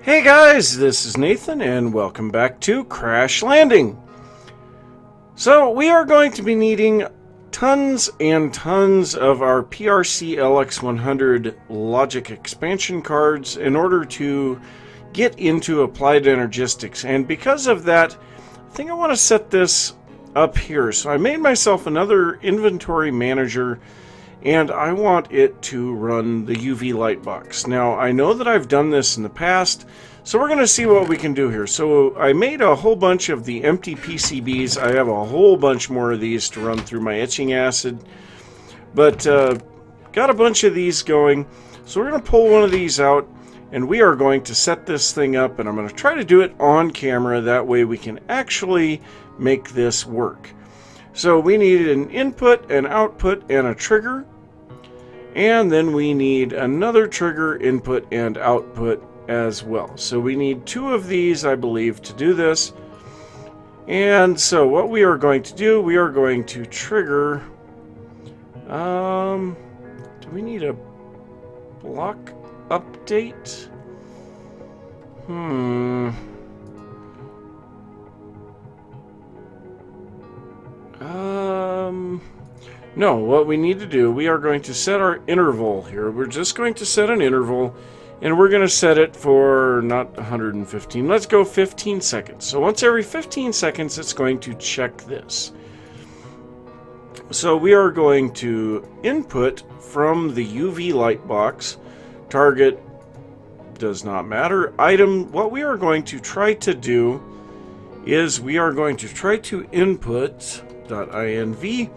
Hey guys, this is Nathan and welcome back to Crash Landing. So we are going to be needing tons and tons of our PRC LX100 logic expansion cards in order to get into applied energistics, and because of that I think I want to set this up here. So I made myself another inventory manager and I want it to run the UV light box. Now, I know that I've done this in the past, so we're going to see what we can do here. So I made a whole bunch of the empty PCBs. I have a whole bunch more of these to run through my etching acid, but got a bunch of these going. So we're going to pull one of these out, and we are going to set this thing up, and I'm going to try to do it on camera. That way we can actually make this work. So we need an input, an output, and a trigger. And then we need another trigger, input, and output as well. So we need two of these, I believe, to do this. And so what we are going to do, we are going to trigger... do we need a block update? No, what we need to do, we are going to set our interval here. We're just going to set an interval, and we're going to set it for not 115. Let's go 15 seconds. So once every 15 seconds, it's going to check this. So we are going to input from the UV light box. Target does not matter. Item, what we are going to try to do is we are going to try to input .inv.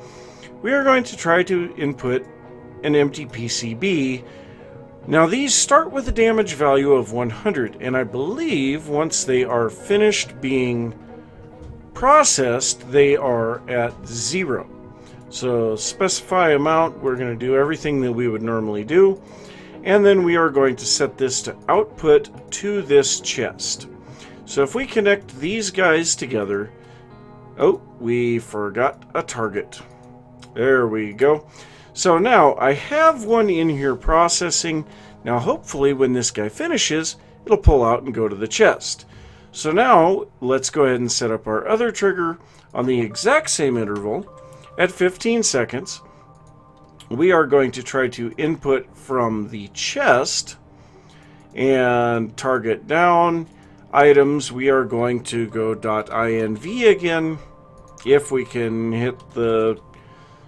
We are going to try to input an empty PCB. Now these start with a damage value of 100, and I believe once they are finished being processed, they are at 0. So specify amount, we're going to do everything that we would normally do, and then we are going to set this to output to this chest. So if we connect these guys together, oh, we forgot a target. There we go. So now I have one in here processing. Now hopefully when this guy finishes, it'll pull out and go to the chest. So now let's go ahead and set up our other trigger on the exact same interval at 15 seconds. We are going to try to input from the chest and target down. Items, we are going to go .inv again if we can hit the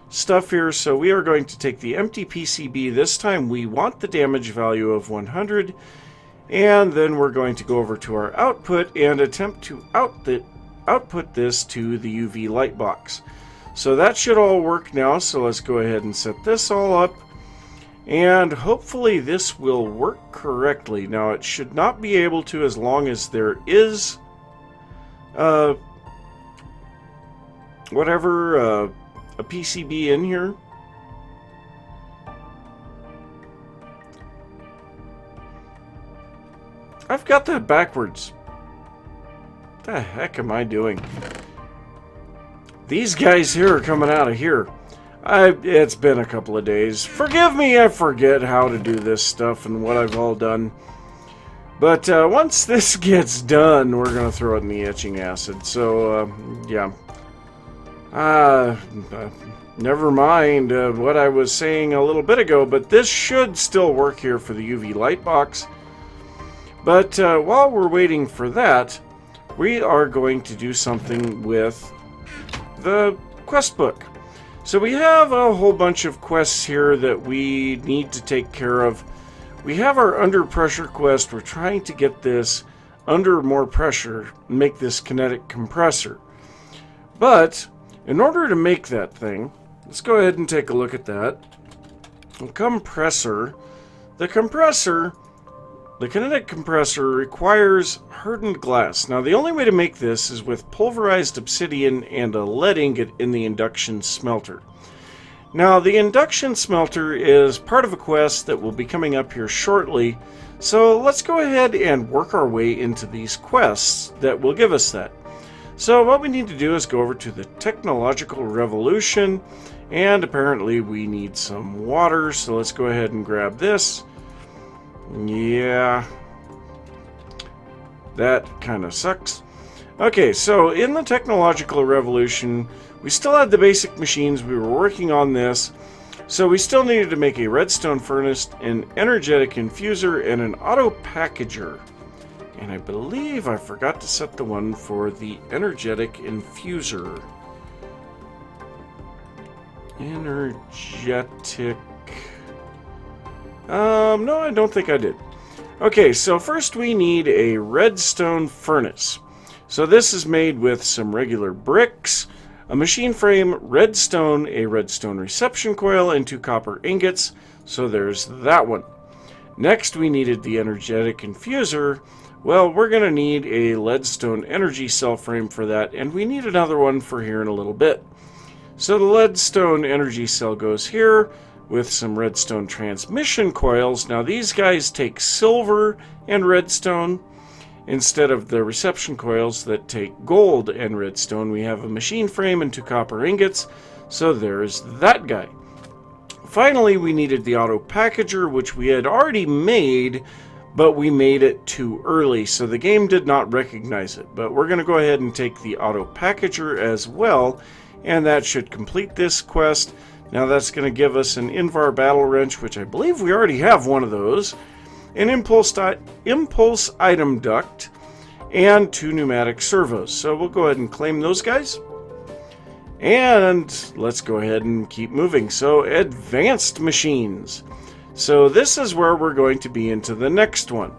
stuff here. So we are going to take the empty PCB. This time we want the damage value of 100, and then we're going to go over to our output and attempt to output this to the UV light box. So that should all work now. So let's go ahead and set this all up, and hopefully this will work correctly. Now it should not be able to, as long as there is a PCB in here. I've got that backwards. What the heck am I doing? These guys here are coming out of here. It's been a couple of days. Forgive me, I forget how to do this stuff and what I've all done. But once this gets done, we're going to throw it in the etching acid. So, yeah. Never mind what I was saying a little bit ago, but this should still work here for the UV light box. But while we're waiting for that, we are going to do something with the quest book. So we have a whole bunch of quests here that we need to take care of. We have our under pressure quest. We're trying to get this under more pressure, make this kinetic compressor. But in order to make that thing, let's go ahead and take a look at that. The compressor. The kinetic compressor requires hardened glass. Now the only way to make this is with pulverized obsidian and a lead ingot in the induction smelter. Now the induction smelter is part of a quest that will be coming up here shortly. So let's go ahead and work our way into these quests that will give us that. So what we need to do is go over to the technological revolution, and apparently we need some water, so let's go ahead and grab this. Yeah. That kind of sucks. Okay, so in the technological revolution, we still had the basic machines. We were working on this. So we still needed to make a redstone furnace, an energetic infuser, and an auto packager. And I believe I forgot to set the one for the energetic infuser. Energetic... no, I don't think I did. Okay, so first we need a redstone furnace. So this is made with some regular bricks, a machine frame, redstone, a redstone reception coil, and 2 copper ingots. So there's that one. Next we needed the energetic infuser. Well, we're going to need a leadstone energy cell frame for that, and we need another one for here in a little bit. So the leadstone energy cell goes here with some redstone transmission coils. Now these guys take silver and redstone. Instead of the reception coils that take gold and redstone, we have a machine frame and 2 copper ingots. So there's that guy. Finally, we needed the auto packager, which we had already made, but we made it too early, so the game did not recognize it. But we're going to go ahead and take the auto packager as well, and that should complete this quest. Now that's going to give us an Invar battle wrench, which I believe we already have one of those, an impulse item duct, and 2 pneumatic servos. So we'll go ahead and claim those guys. And let's go ahead and keep moving. So advanced machines. So this is where we're going to be into the next one.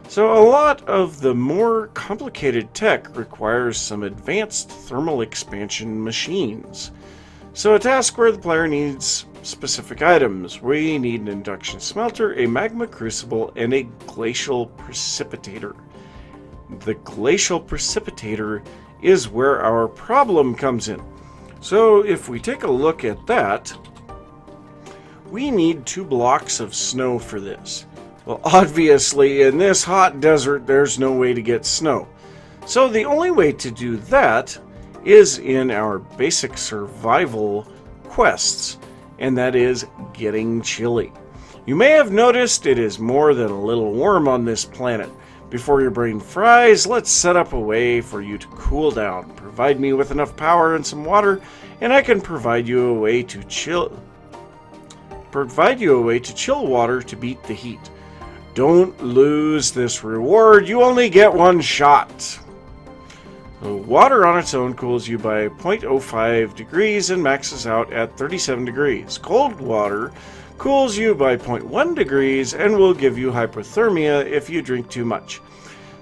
So a lot of the more complicated tech requires some advanced thermal expansion machines. So a task where the player needs specific items. We need an induction smelter, a magma crucible, and a glacial precipitator. The glacial precipitator is where our problem comes in. So if we take a look at that, we need 2 blocks of snow for this. Well, obviously in this hot desert there's no way to get snow. So the only way to do that is in our basic survival quests, and that is getting chilly. You may have noticed it is more than a little warm on this planet. Before your brain fries, let's set up a way for you to cool down. Provide me with enough power and some water, and I can provide you a way to chill water to beat the heat. Don't lose this reward. You only get 1 shot. So water on its own cools you by 0.05 degrees and maxes out at 37 degrees. Cold water cools you by 0.1 degrees and will give you hypothermia if you drink too much.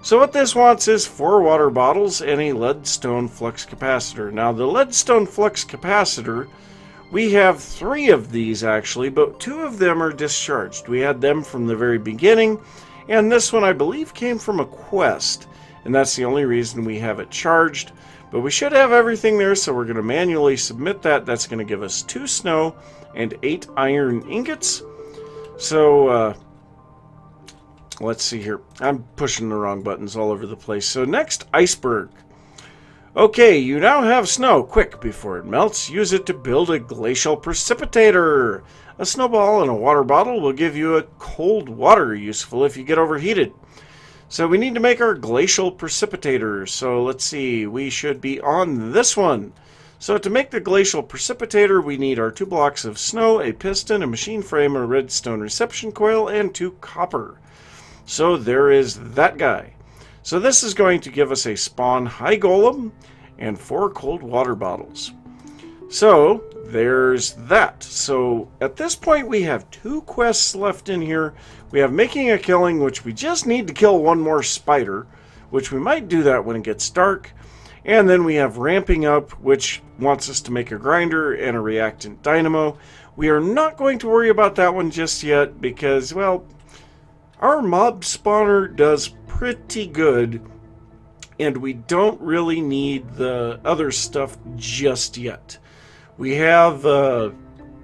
So what this wants is 4 water bottles and a leadstone flux capacitor. Now the leadstone flux capacitor, we have 3 of these actually, but 2 of them are discharged. We had them from the very beginning, and this one I believe came from a quest, and that's the only reason we have it charged. But we should have everything there, so we're going to manually submit that. That's going to give us 2 snow and 8 iron ingots. So let's see here. I'm pushing the wrong buttons all over the place. So next, iceberg. Okay, you now have snow. Quick, before it melts, use it to build a glacial precipitator. A snowball and a water bottle will give you a cold water, useful if you get overheated. So we need to make our glacial precipitator. So let's see, we should be on this one. So to make the glacial precipitator, we need our 2 blocks of snow, a piston, a machine frame, a redstone reception coil, and 2 copper. So there is that guy. So this is going to give us a spawn high golem and 4 cold water bottles. So there's that. So at this point we have 2 quests left in here. We have making a killing, which we just need to kill 1 more spider, which we might do that when it gets dark. And then we have ramping up, which wants us to make a grinder and a reactant dynamo. We are not going to worry about that one just yet because, well, our mob spawner does pretty good, and we don't really need the other stuff just yet. We have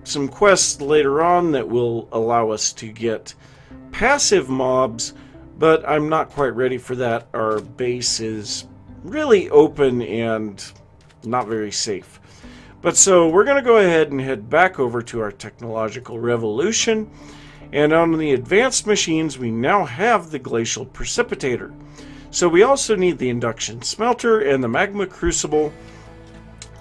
some quests later on that will allow us to get passive mobs, but I'm not quite ready for that. Our base is really open and not very safe. But so we're going to go ahead and head back over to our technological revolution. And on the advanced machines, we now have the glacial precipitator. So we also need the induction smelter and the magma crucible.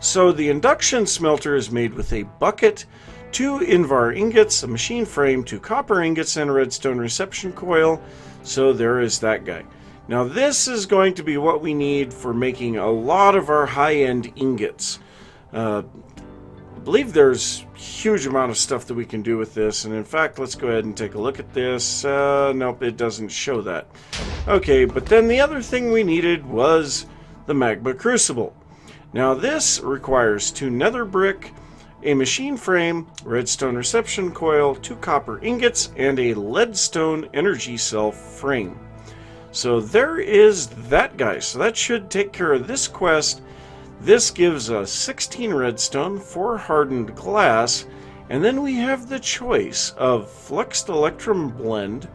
So the induction smelter is made with a bucket, 2 Invar ingots, a machine frame, 2 copper ingots, and a redstone reception coil. So there is that guy. Now this is going to be what we need for making a lot of our high-end ingots. I believe there's a huge amount of stuff that we can do with this, and in fact, let's go ahead and take a look at this. Nope, it doesn't show that. Okay, but then the other thing we needed was the magma crucible. Now this requires 2 nether brick, a machine frame, redstone reception coil, 2 copper ingots, and a leadstone energy cell frame. So there is that guy. So that should take care of this quest. This gives us 16 redstone, 4 hardened glass, and then we have the choice of fluxed electrum blend,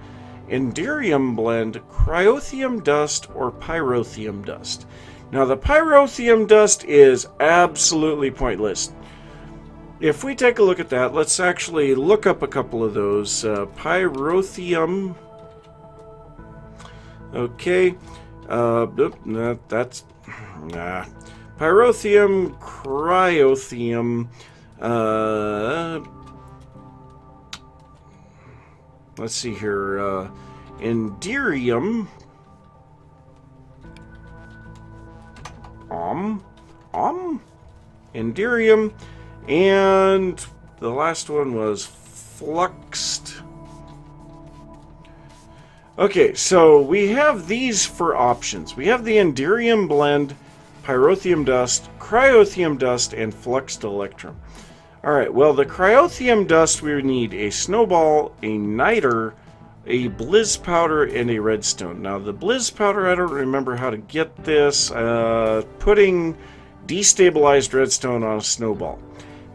enderium blend, cryotheum dust, or pyrotheum dust. Now the pyrotheum dust is absolutely pointless. If we take a look at that, let's pyrotheum. Okay, pyrotheum, cryotheum, let's see here, enderium, enderium, and the last one was fluxed. Okay, so we have these for options. We have the enderium blend, pyrotheum dust, cryotheum dust, and fluxed electrum. Alright, well, the cryotheum dust, we need a snowball, a niter, a blizz powder, and a redstone. Now, the blizz powder, I don't remember how to get this. Putting destabilized redstone on a snowball.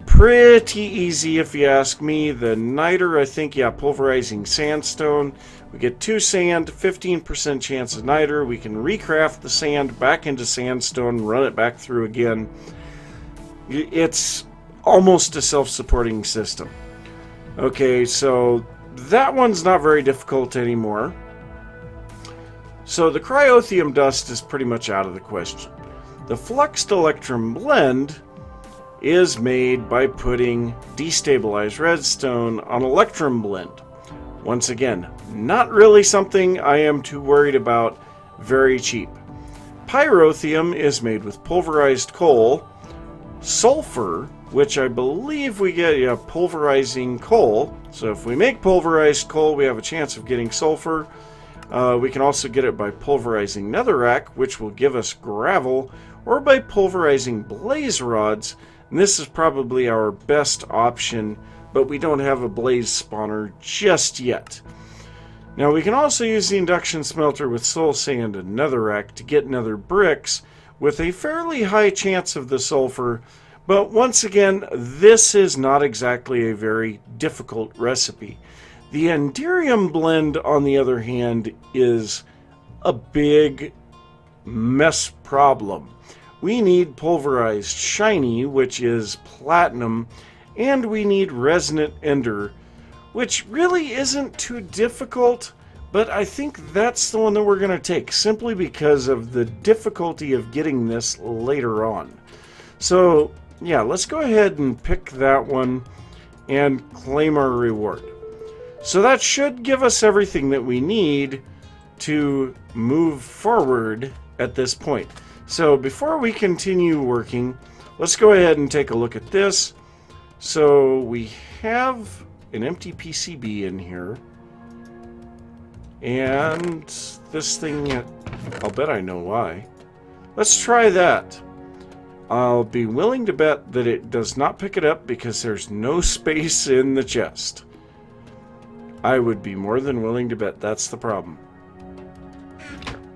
Pretty easy if you ask me. The niter, I think, yeah, pulverizing sandstone. We get 2 sand, 15% chance of niter. We can recraft the sand back into sandstone, run it back through again. It's almost a self-supporting system. Okay, so that one's not very difficult anymore. So the cryotheum dust is pretty much out of the question. The fluxed electrum blend is made by putting destabilized redstone on electrum blend. Once again, not really something I am too worried about. Very cheap. Pyrotheum is made with pulverized coal, sulfur, which I believe we get pulverizing coal. So if we make pulverized coal, we have a chance of getting sulfur. We can also get it by pulverizing netherrack, which will give us gravel, or by pulverizing blaze rods. And this is probably our best option, but we don't have a blaze spawner just yet. Now we can also use the induction smelter with soul sand and netherrack to get nether bricks with a fairly high chance of the sulfur, but once again, this is not exactly a very difficult recipe. The enderium blend, on the other hand, is a big mess problem. We need pulverized shiny, which is platinum, and we need resonant ender, which really isn't too difficult, but I think that's the one that we're going to take, simply because of the difficulty of getting this later on. So, yeah, let's go ahead and pick that one and claim our reward. So that should give us everything that we need to move forward at this point. So before we continue working, let's go ahead and take a look at this. So we have an empty PCB in here. And this thing, I'll bet I know why. Let's try that. I'll be willing to bet that it does not pick it up because there's no space in the chest. I would be more than willing to bet that's the problem.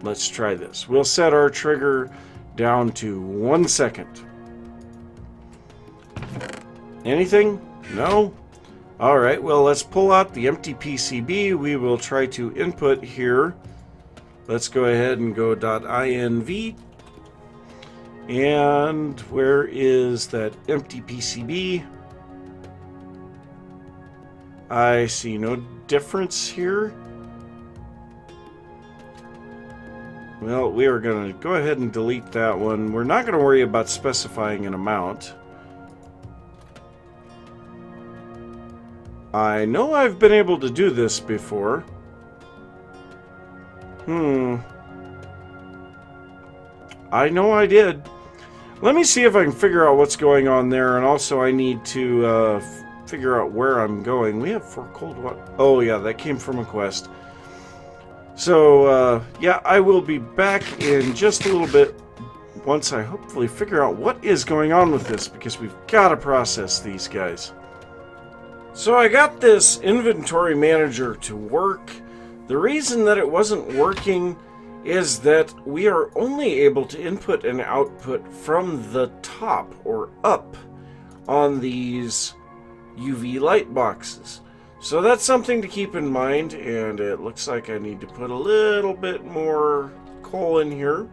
Let's try this. We'll set our trigger down to 1 second. Anything? No? Alright, well, let's pull out the empty PCB. We will try to input here. Let's go ahead and go .inv. And where is that empty PCB? I see no difference here. Well, we are going to go ahead and delete that one. We're not going to worry about specifying an amount. I know I've been able to do this before. I know I did. Let me see if I can figure out what's going on there, and also I need to figure out where I'm going. We have 4 cold water. Oh yeah, that came from a quest. So, yeah, I will be back in just a little bit once I hopefully figure out what is going on with this, because we've got to process these guys. So I got this inventory manager to work. The reason that it wasn't working is that we are only able to input and output from the top or up on these UV light boxes. So that's something to keep in mind, and it looks like I need to put a little bit more coal in here.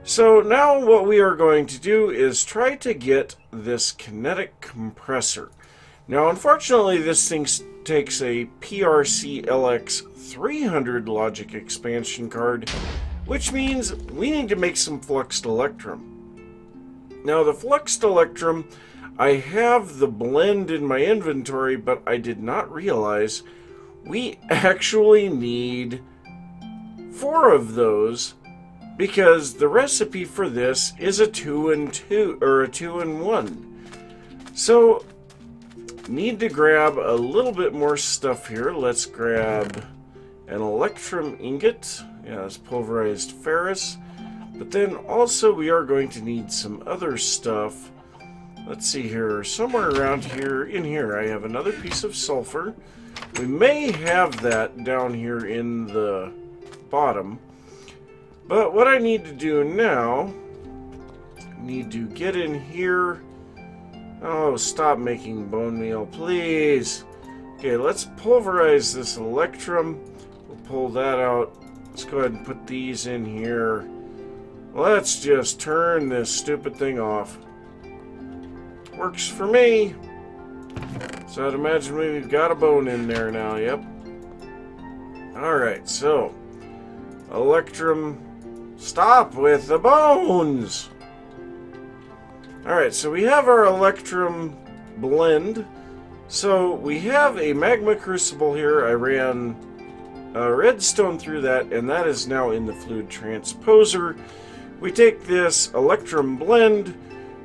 So now what we are going to do is try to get this kinetic compressor. Now unfortunately this thing takes a PRC LX 300 logic expansion card, which means we need to make some fluxed electrum. Now the fluxed electrum, I have the blend in my inventory, but I did not realize we actually need 4 of those, because the recipe for this is a 2 and 2 or a 2 and 1. So need to grab a little bit more stuff here. Let's grab an electrum ingot. Yeah, that's pulverized ferrous. But then also we are going to need some other stuff. Let's see here, somewhere around here, in here, I have another piece of sulfur. We may have that down here in the bottom. But what I need to do now, I need to get in here. Oh, stop making bone meal, please. Okay, let's pulverize this electrum. We'll pull that out. Let's go ahead and put these in here. Let's just turn this stupid thing off. Works for me. So I'd imagine we've got a bone in there now, yep. Alright, so electrum, stop with the bones! Alright, so we have our electrum blend. So we have a magma crucible here. I ran redstone through that, and that is now in the fluid transposer. We take this electrum blend,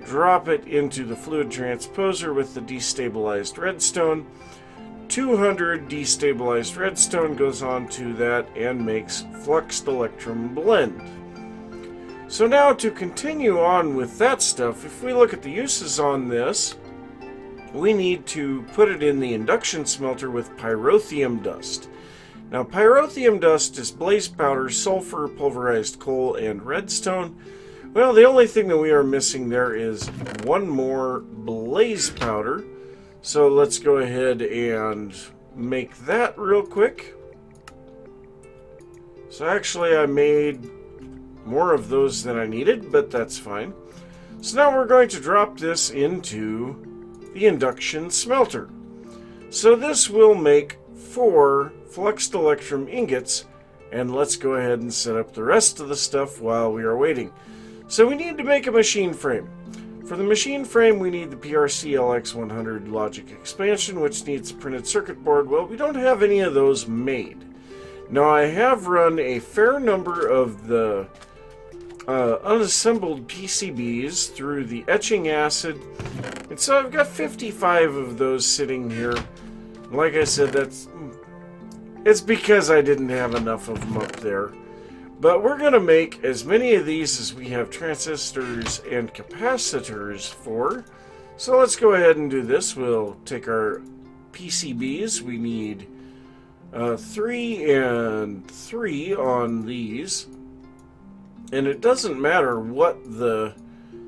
drop it into the fluid transposer with the destabilized redstone. 200 destabilized redstone goes onto that and makes fluxed electrum blend. So now to continue on with that stuff, if we look at the uses on this, we need to put it in the induction smelter with pyrotheum dust. Now pyrotheum dust is blaze powder, sulfur, pulverized coal, and redstone. Well, the only thing that we are missing there is one more blaze powder. So let's go ahead and make that real quick. So actually I made more of those than I needed, but that's fine. So now we're going to drop this into the induction smelter. So this will make 4 fluxed electrum ingots, and let's go ahead and set up the rest of the stuff while we are waiting. So we need to make a machine frame. For the machine frame, we need the PRC LX 100 logic expansion, which needs a printed circuit board. Well, we don't have any of those made. Now, I have run a fair number of the unassembled PCBs through the etching acid, and so I've got 55 of those sitting here. Like I said, it's because I didn't have enough of them up there. But we're going to make as many of these as we have transistors and capacitors for. So let's go ahead and do this. We'll take our PCBs. We need 3 and 3 on these. And it doesn't matter what the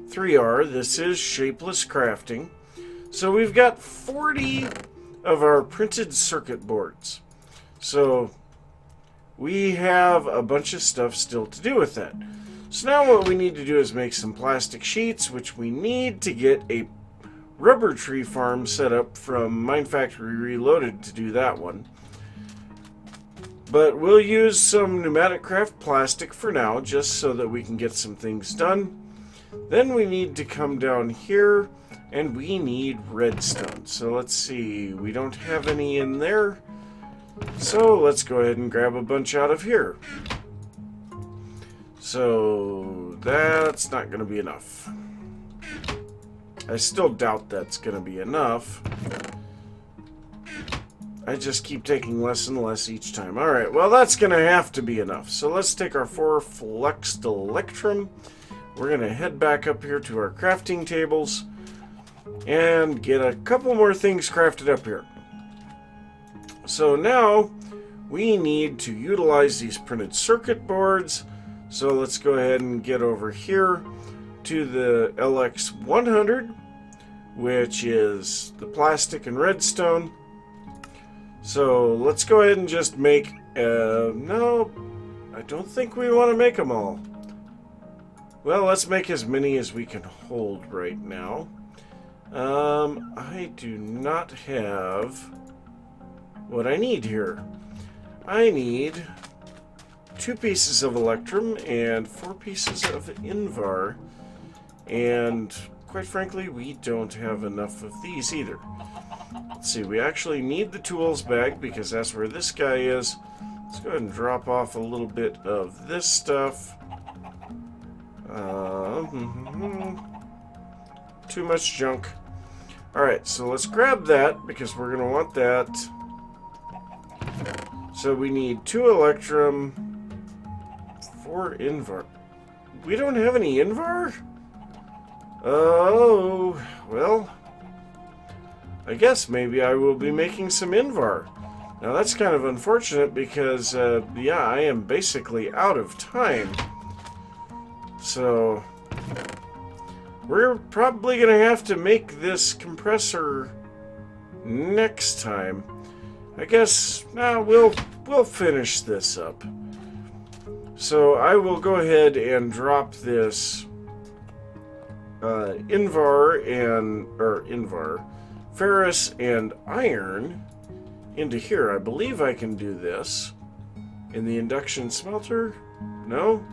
3 are. This is shapeless crafting. So we've got 40 of our printed circuit boards. So we have a bunch of stuff still to do with that. So now what we need to do is make some plastic sheets, which we need to get a rubber tree farm set up from Mine Factory Reloaded to do that one. But we'll use some pneumatic craft plastic for now, just so that we can get some things done. Then we need to come down here, and we need redstone. So let's see, we don't have any in there. So let's go ahead and grab a bunch out of here. So that's not going to be enough. I still doubt that's going to be enough. I just keep taking less and less each time. Alright, well that's going to have to be enough. So let's take our 4 flexed electrum. We're going to head back up here to our crafting tables and get a couple more things crafted up here. So now we need to utilize these printed circuit boards. So let's go ahead and get over here to the LX100, which is the plastic and redstone. So let's go ahead and just make, no, I don't think we want to make them all. Well, let's make as many as we can hold right now. I do not have what I need here. I need 2 pieces of electrum and 4 pieces of invar. And quite frankly, we don't have enough of these either. Let's see, we actually need the tools bag because that's where this guy is. Let's go ahead and drop off a little bit of this stuff. Too much junk. Alright, so let's grab that because we're going to want that. So we need 2 electrum, 4 invar. We don't have any invar? Oh, well, I guess maybe I will be making some invar. Now that's kind of unfortunate because, yeah, I am basically out of time. So we're probably going to have to make this compressor next time. I guess we'll finish this up. So I will go ahead and drop this ferrous and iron into here. I believe I can do this in the induction smelter. No?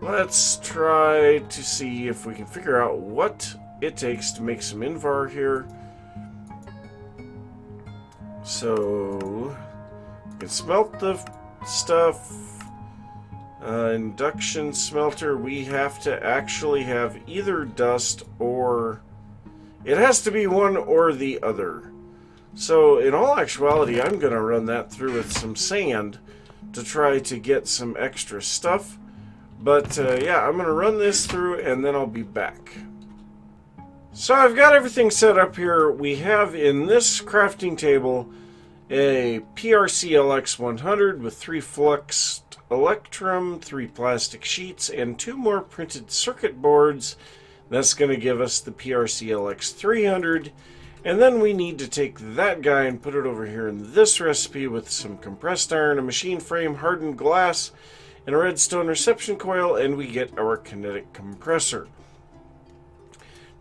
Let's try to see if we can figure out what it takes to make some invar here. So we can smelt the stuff. Induction smelter, we have to actually have either dust or it has to be one or the other. So in all actuality, I'm going to run that through with some sand to try to get some extra stuff. But yeah, I'm going to run this through and then I'll be back. So I've got everything set up here. We have in this crafting table a PRC LX100 with 3 flux electrum, 3 plastic sheets, and 2 more printed circuit boards. That's going to give us the PRC LX300. And then we need to take that guy and put it over here in this recipe with some compressed iron, a machine frame, hardened glass, and a redstone reception coil, and we get our kinetic compressor.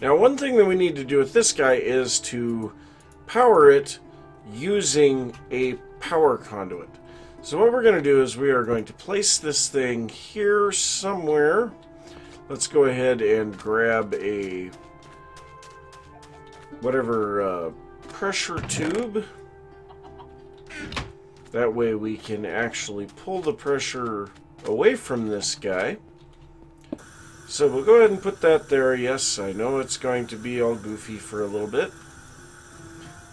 Now, one thing that we need to do with this guy is to power it using a power conduit. So what we're going to do is we are going to place this thing here somewhere. Let's go ahead and grab a whatever pressure tube. That way we can actually pull the pressure away from this guy. So we'll go ahead and put that there. Yes, I know it's going to be all goofy for a little bit.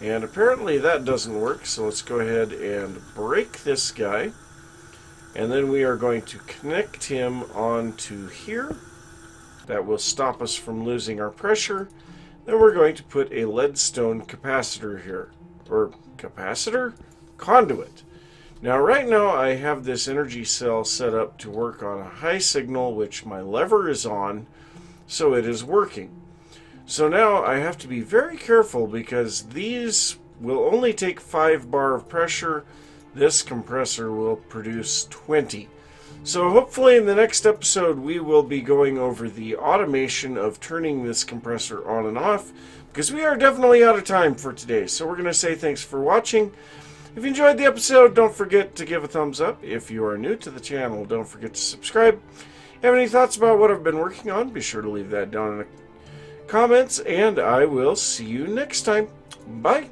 And apparently that doesn't work, so let's go ahead and break this guy. And then we are going to connect him onto here. That will stop us from losing our pressure. Then we're going to put a leadstone capacitor here. Or capacitor? Conduit. Now right now I have this energy cell set up to work on a high signal, which my lever is on, so it is working. So now I have to be very careful because these will only take 5 bar of pressure. This compressor will produce 20. So hopefully in the next episode we will be going over the automation of turning this compressor on and off, because we are definitely out of time for today. So we're going to say thanks for watching. If you enjoyed the episode, don't forget to give a thumbs up. If you are new to the channel, don't forget to subscribe. Have any thoughts about what I've been working on? Be sure to leave that down in the comments, and I will see you next time. Bye.